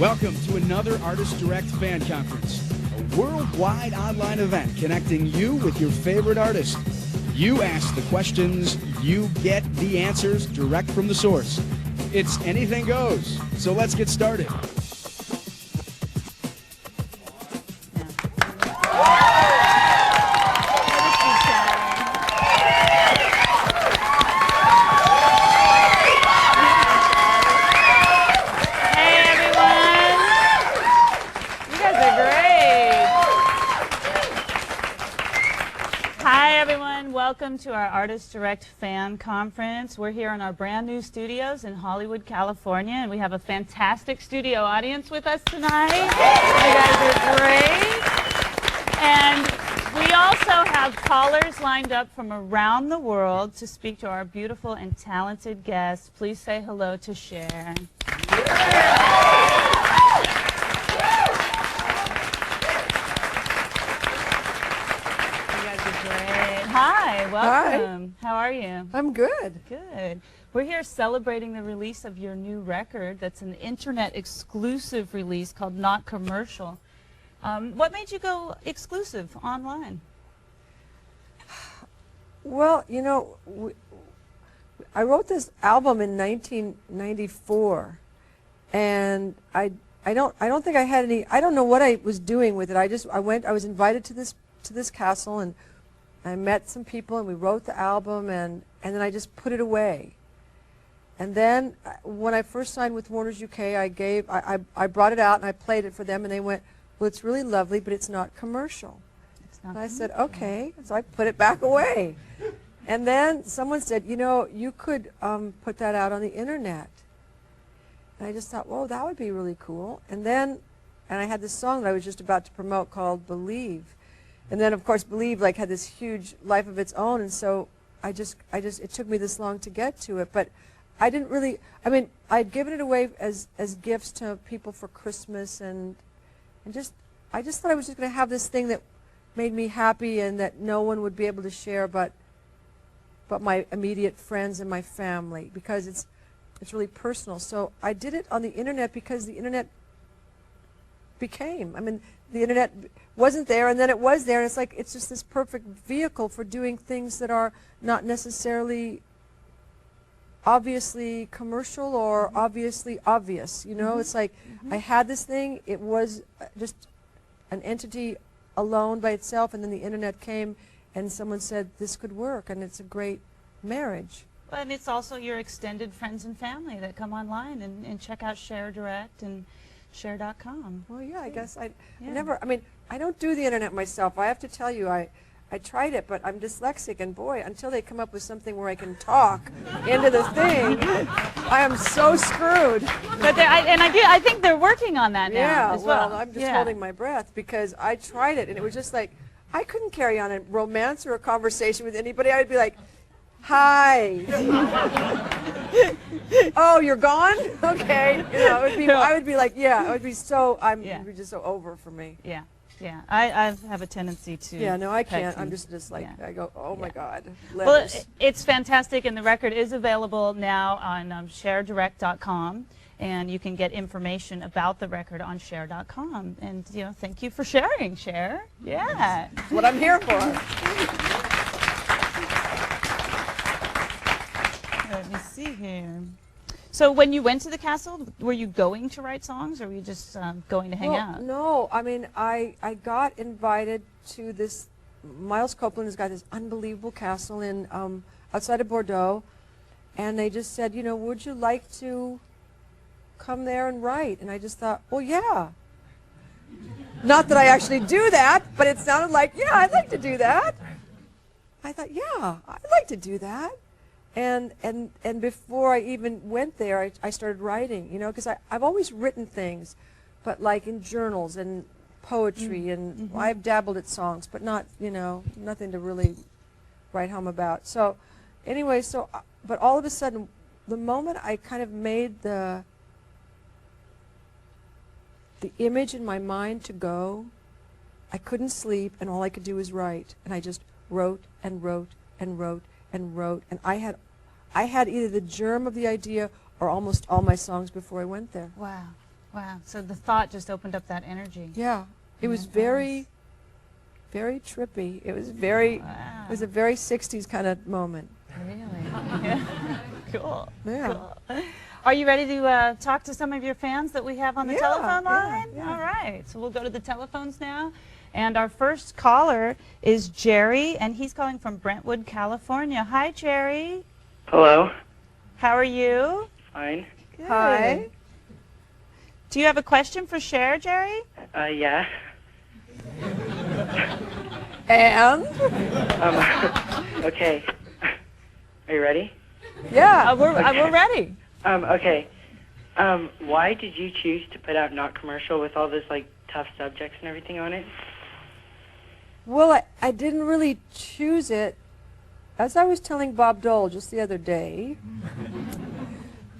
Welcome to another Artist Direct Fan Conference, a worldwide online event connecting you with your favorite artist. You ask the questions, you get the answers direct from the source. It's anything goes, so let's get started. Welcome to our Artist Direct Fan Conference. We're here in our brand new studios in Hollywood, California, and we have a fantastic studio audience with us tonight. You guys are great. And we also have callers lined up from around the world to speak to our beautiful and talented guests. Please say hello to Cher. Hi, welcome. Hi. How are you? I'm good. Good. We're here celebrating the release of your new record. That's an internet exclusive release called Not Commercial. What made you go exclusive online? Well, you know, I wrote this album in 1994, and I don't think I had any. I don't know what I was doing with it. I was invited to this castle, and I met some people, and we wrote the album, and then I just put it away. And then when I first signed with Warner's UK, I brought it out and I played it for them, and they went, "Well, it's really lovely, but it's not commercial." And I said, "Okay." So I put it back away. And then someone said, "You know, you could put that out on the internet." And I just thought, "Whoa, that would be really cool." And I had this song that I was just about to promote called "Believe." And then, of course, Believe had this huge life of its own, and so it took me this long to get to it. But I didn't really, I'd given it away as gifts to people for Christmas, and I just thought I was just going to have this thing that made me happy and that no one would be able to share but my immediate friends and my family, because it's really personal. So I did it on the internet because the internet became, the internet wasn't there, and then it was there, and it's just this perfect vehicle for doing things that are not necessarily obviously commercial or obviously obvious, you know? It's like I had this thing, it was just an entity alone by itself, and then the internet came and someone said this could work, and it's a great marriage. And it's also your extended friends and family that come online and check out Cher Direct and Cher.com. Well, yeah, I guess I don't do the internet myself. I have to tell you, I tried it, but I'm dyslexic, and boy, until they come up with something where I can talk into the thing, I am so screwed. But I think they're working on that now as well. I'm just holding my breath, because I tried it, and it was just like, I couldn't carry on a romance or a conversation with anybody. I would be like, "Hi." "Oh, you're gone? Okay." You know, I would be like, yeah, it would be so, it would be just so over for me. Yeah, yeah. I have a tendency to. Yeah, no, I can't. I'm just like, I go, "Oh my God." Well, it's fantastic, and the record is available now on ShareDirect.com, and you can get information about the record on Cher.com. And thank you for sharing, Cher. Yeah, that's what I'm here for. Let me see here. So when you went to the castle, were you going to write songs, or were you just going to hang out? No, I got invited to this. Miles Copeland has got this unbelievable castle in outside of Bordeaux, and they just said, "Would you like to come there and write?" And I just thought, well, yeah. Not that I actually do that, but it sounded like, yeah, I'd like to do that. I thought, yeah, I'd like to do that. And before I even went there, I started writing, because I've always written things, but like in journals and poetry, and I've dabbled at songs, but not, nothing to really write home about. So anyway, but all of a sudden, the moment I kind of made the image in my mind to go, I couldn't sleep, and all I could do was write, and I just wrote and wrote and wrote and wrote, and I had either the germ of the idea or almost all my songs before I went there. Wow. Wow. So the thought just opened up that energy. Yeah. It was very, very trippy. It was very, it was a very 60s kind of moment. Really? Yeah. Cool. Yeah. Cool. Are you ready to talk to some of your fans that we have on the telephone line? Yeah. All right. So we'll go to the telephones now. And our first caller is Jerry, and he's calling from Brentwood, California. Hi, Jerry. Hello. How are you? Fine. Good. Hi. Do you have a question for Cher, Jerry? Yeah. And? Okay. Are you ready? Yeah. We're ready. Okay. Why did you choose to put out Not Commercial with all this, like, tough subjects and everything on it? Well, I didn't really choose it. As I was telling Bob Dole just the other day,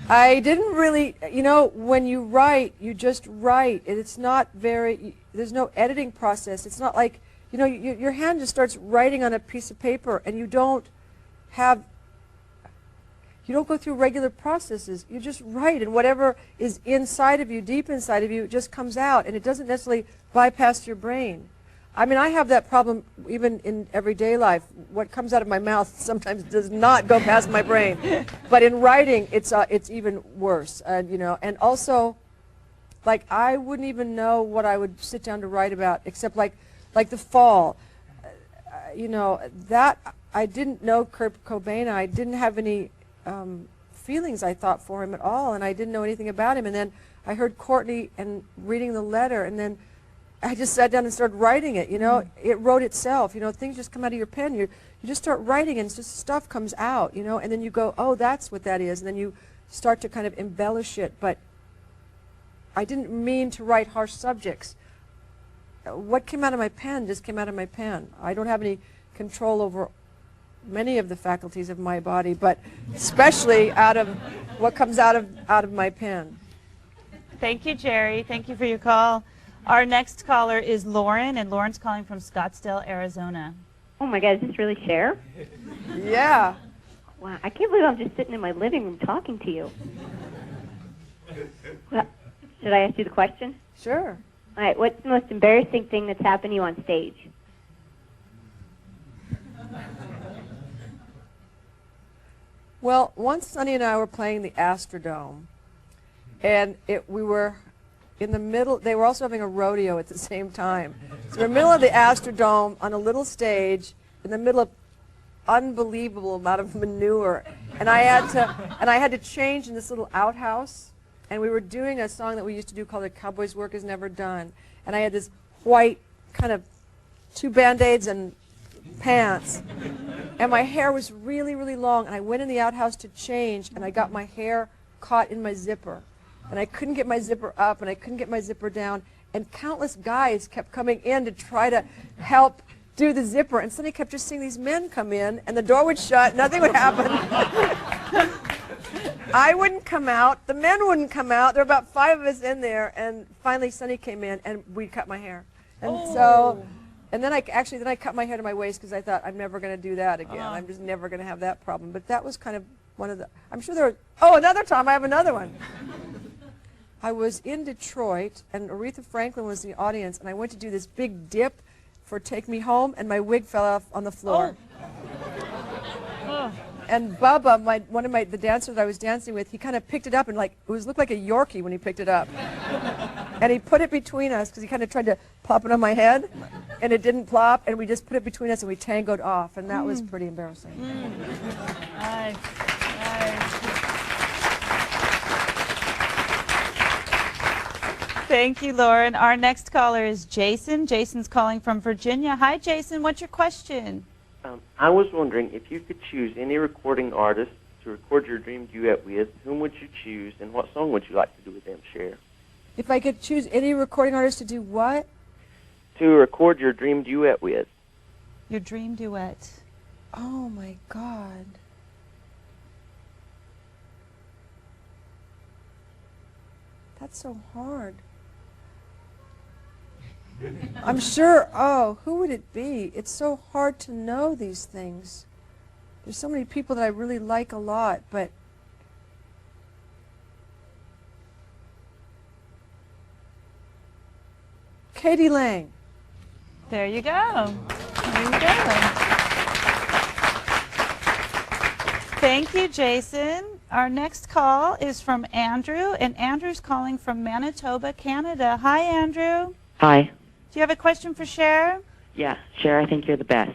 I didn't really, you know, when you write, you just write. It's not very, there's no editing process. It's not like, you know, your hand just starts writing on a piece of paper, and you don't go through regular processes. You just write, and whatever is inside of you, deep inside of you, it just comes out, and it doesn't necessarily bypass your brain. I mean, I have that problem even in everyday life. What comes out of my mouth sometimes does not go past my brain. But in writing, it's even worse. You know, and also, like, I wouldn't even know what I would sit down to write about, except like the fall. You know, that I didn't know Kurt Cobain. I didn't have any feelings, I thought, for him at all, and I didn't know anything about him. And then I heard Courtney and reading the letter, and then I just sat down and started writing it. You know, it wrote itself. You know, things just come out of your pen. You just start writing, and just stuff comes out. You know, and then you go, oh, that's what that is, and then you start to kind of embellish it. But I didn't mean to write harsh subjects. What came out of my pen just came out of my pen. I don't have any control over many of the faculties of my body, but especially out of what comes out of my pen. Thank you, Jerry. Thank you for your call. Our next caller is Lauren, and Lauren's calling from Scottsdale, Arizona. Oh my God, is this really Cher? Yeah. Wow, I can't believe I'm just sitting in my living room talking to you. Well, should I ask you the question? Sure. All right, what's the most embarrassing thing that's happened to you on stage? Well, once Sonny and I were playing the Astrodome, and we were in the middle. They were also having a rodeo at the same time. So we're in the middle of the Astrodome on a little stage in the middle of unbelievable amount of manure, and I had to change in this little outhouse, and we were doing a song that we used to do called "The Cowboy's Work Is Never Done," and I had this white kind of 2 Band-Aids and pants, and my hair was really, really long, and I went in the outhouse to change, and I got my hair caught in my zipper, and I couldn't get my zipper up, and I couldn't get my zipper down, and countless guys kept coming in to try to help do the zipper, and suddenly I kept just seeing these men come in, and the door would shut, nothing would happen. I wouldn't come out, the men wouldn't come out, there were about 5 of us in there, and finally Sonny came in, and we cut my hair. And so, and then I cut my hair to my waist, because I thought, I'm never going to do that again. I'm just never going to have that problem. But that was kind of one of the, I'm sure there was, another time, I have another one. I was in Detroit, and Aretha Franklin was in the audience, and I went to do this big dip for Take Me Home, and my wig fell off on the floor. And Bubba, one of the dancers I was dancing with, he kind of picked it up, and looked like a Yorkie when he picked it up. And he put it between us, because he kind of tried to plop it on my head, and it didn't plop, and we just put it between us, and we tangoed off, and that was pretty embarrassing. Nice. Thank you, Lauren. Our next caller is Jason. Jason's calling from Virginia. Hi, Jason. What's your question? I was wondering if you could choose any recording artist to record your dream duet with, whom would you choose, and what song would you like to do with them, Cher? If I could choose any recording artist to do what? To record your dream duet with. Your dream duet. Oh, my God. That's so hard. I'm sure, who would it be? It's so hard to know these things. There's so many people that I really like a lot, but Katie Lang. There you go. There you go. Thank you, Jason. Our next call is from Andrew, and Andrew's calling from Manitoba, Canada. Hi, Andrew. Hi. Do you have a question for Cher? Yeah, Cher, I think you're the best.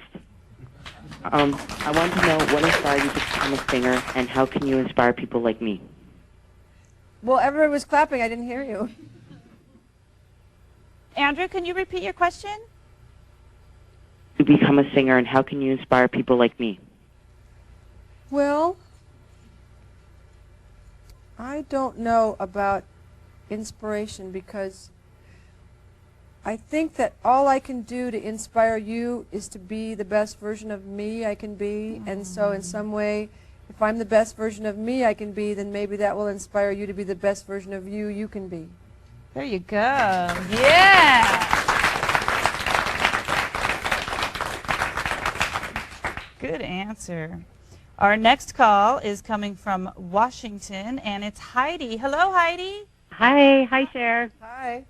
I want to know what inspired you to become a singer, and how can you inspire people like me? Well, everyone was clapping. I didn't hear you. Andrew, can you repeat your question? To become a singer, and how can you inspire people like me? Well, I don't know about inspiration because I think that all I can do to inspire you is to be the best version of me I can be. And so in some way, if I'm the best version of me I can be, then maybe that will inspire you to be the best version of you can be. There you go. Yeah. Good answer. Our next call is coming from Washington, and it's Heidi. Hello, Heidi. Hi, Cher. Hi.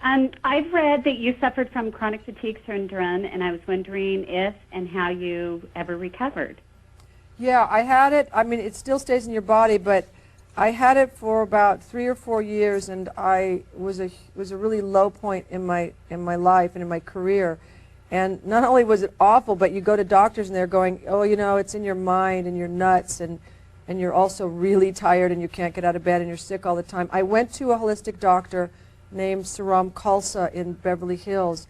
I've read that you suffered from chronic fatigue syndrome, and I was wondering if and how you ever recovered. Yeah, I had it. I mean, it still stays in your body, but I had it for about 3 or 4 years, and I was a really low point in my life and in my career. And not only was it awful, but you go to doctors and they're going, oh, you know, it's in your mind and you're nuts, and you're also really tired and you can't get out of bed and you're sick all the time. I went to a holistic doctor named Saram Khalsa in Beverly Hills.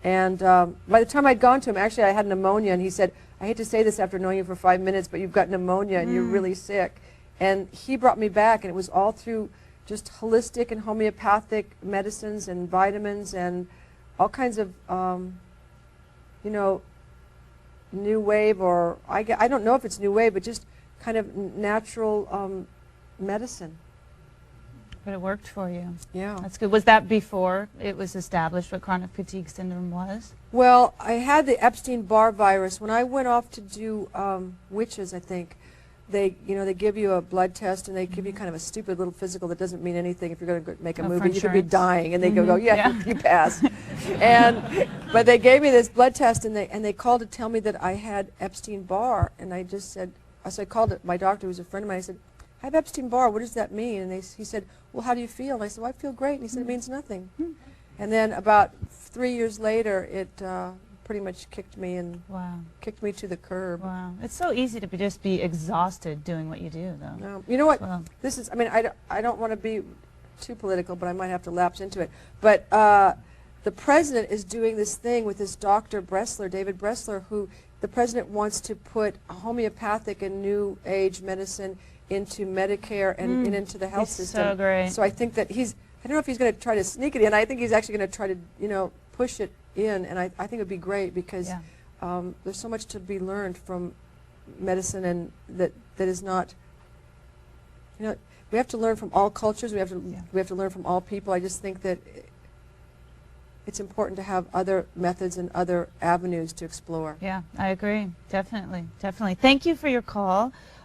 And by the time I'd gone to him, actually I had pneumonia, and he said, I hate to say this after knowing you for 5 minutes, but you've got pneumonia and you're really sick. And he brought me back, and it was all through just holistic and homeopathic medicines and vitamins and all kinds of, you know, new wave, or I don't know if it's new wave, but just kind of natural medicine. But it worked for you. Yeah. That's good. Was that before it was established what chronic fatigue syndrome was? Well, I had the Epstein-Barr virus. When I went off to do witches, I think, they give you a blood test, and they give you kind of a stupid little physical that doesn't mean anything. If you're going to make a movie, you could be dying, and they go, yeah, you pass. But they gave me this blood test, and they called to tell me that I had Epstein-Barr, and I just said, so I called my doctor, who was a friend of mine. I said, I have Epstein-Barr. What does that mean? And he said, well, how do you feel? And I said, well, I feel great. And he said, it means nothing. And then about 3 years later, it pretty much kicked me to the curb. Wow. It's so easy to just be exhausted doing what you do, though. No. You know what? Well, This is, I mean, I don't want to be too political, but I might have to lapse into it. But the president is doing this thing with this Dr. Bressler, David Bressler, who the president wants to put homeopathic and new age medicine into Medicare and into the health system. So great. So I think that I don't know if he's going to try to sneak it in. I think he's actually going to try to, push it in, and I think it would be great because there's so much to be learned from medicine, and that is not, we have to learn from all cultures. We have to learn from all people. I just think that it's important to have other methods and other avenues to explore. Yeah, I agree. Definitely, definitely. Thank you for your call.